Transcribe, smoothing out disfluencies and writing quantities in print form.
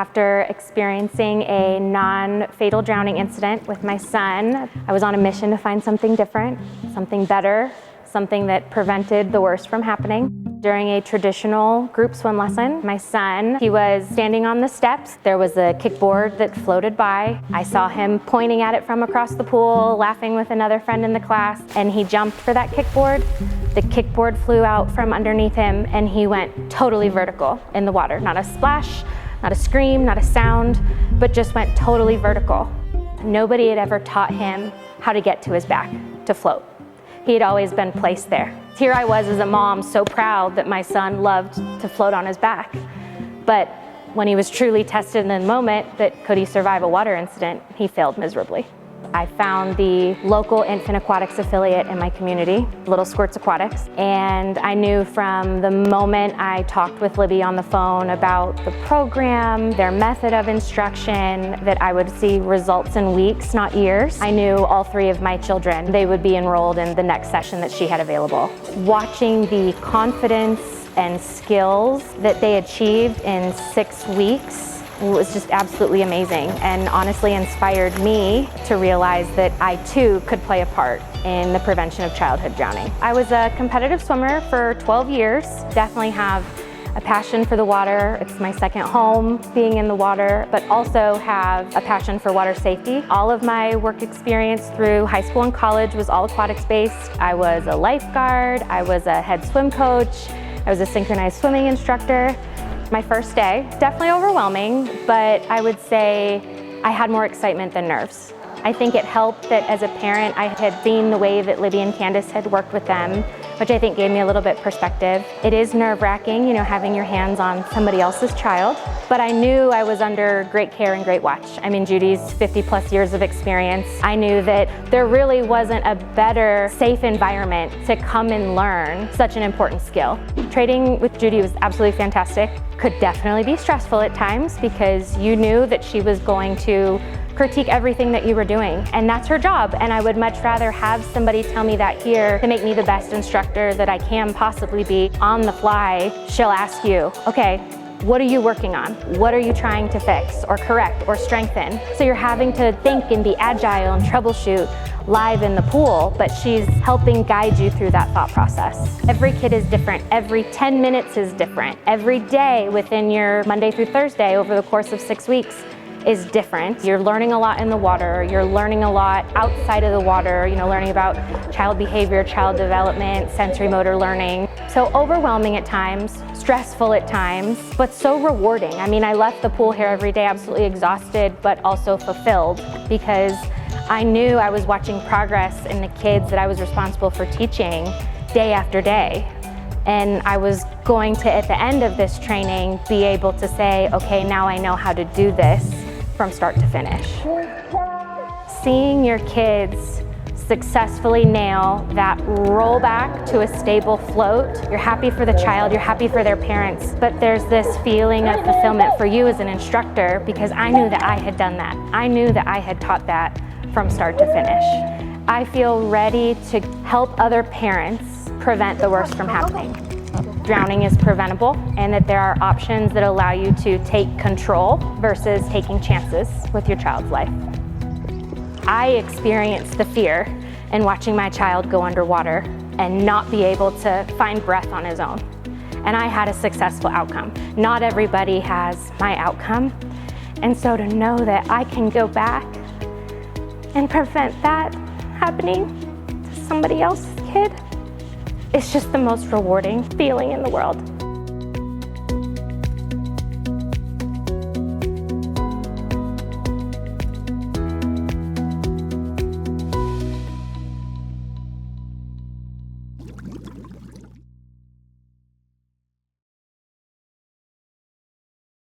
After experiencing a non-fatal drowning incident with my son, I was on a mission to find something different, something better, something that prevented the worst from happening. During a traditional group swim lesson, my son, he was standing on the steps. There was a kickboard that floated by. I saw him pointing at it from across the pool, laughing with another friend in the class, and he jumped for that kickboard. The kickboard flew out from underneath him and he went totally vertical in the water. Not a splash, not a scream, not a sound, but just went totally vertical. Nobody had ever taught him how to get to his back, to float. He had always been placed there. Here I was as a mom, so proud that my son loved to float on his back. But when he was truly tested in the moment that could he survive a water incident, he failed miserably. I found the local Infant Aquatics affiliate in my community, Little Squirts Aquatics, and I knew from the moment I talked with Libby on the phone about the program, their method of instruction, that I would see results in weeks, not years. I knew all three of my children, they would be enrolled in the next session that she had available. Watching the confidence and skills that they achieved in 6 weeks, it was just absolutely amazing and honestly inspired me to realize that I too could play a part in the prevention of childhood drowning. I was a competitive swimmer for 12 years, definitely have a passion for the water. It's my second home being in the water, but also have a passion for water safety. All of my work experience through high school and college was all aquatics based. I was a lifeguard, I was a head swim coach, I was a synchronized swimming instructor. My first day, definitely overwhelming, but I would say I had more excitement than nerves. I think it helped that as a parent, I had seen the way that Libby and Candace had worked with them, which I think gave me a little bit perspective. It is nerve-wracking, having your hands on somebody else's child, but I knew I was under great care and great watch. I mean, Judy's 50+ years of experience. I knew that there really wasn't a better, safe environment to come and learn such an important skill. Training with Judy was absolutely fantastic. Could definitely be stressful at times because you knew that she was going to critique everything that you were doing, and that's her job, and I would much rather have somebody tell me that here to make me the best instructor that I can possibly be. On the fly, she'll ask you, okay, what are you working on? What are you trying to fix or correct or strengthen? So you're having to think and be agile and troubleshoot live in the pool, but she's helping guide you through that thought process. Every kid is different. Every 10 minutes is different. Every day within your Monday through Thursday over the course of 6 weeks is different. You're learning a lot in the water. You're learning a lot outside of the water, learning about child behavior, child development, sensory motor learning. So overwhelming at times, stressful at times, but so rewarding. I mean, I left the pool here every day absolutely exhausted, but also fulfilled because I knew I was watching progress in the kids that I was responsible for teaching day after day. And I was going to, at the end of this training, be able to say, okay, now I know how to do this from start to finish. Seeing your kids successfully nail that rollback to a stable float, you're happy for the child, you're happy for their parents, but there's this feeling of fulfillment for you as an instructor because I knew that I had done that. I knew that I had taught that from start to finish. I feel ready to help other parents prevent the worst from happening. Drowning is preventable and that there are options that allow you to take control versus taking chances with your child's life. I experienced the fear in watching my child go underwater and not be able to find breath on his own. And I had a successful outcome. Not everybody has my outcome. And so to know that I can go back and prevent that happening to somebody else's kid, it's just the most rewarding feeling in the world.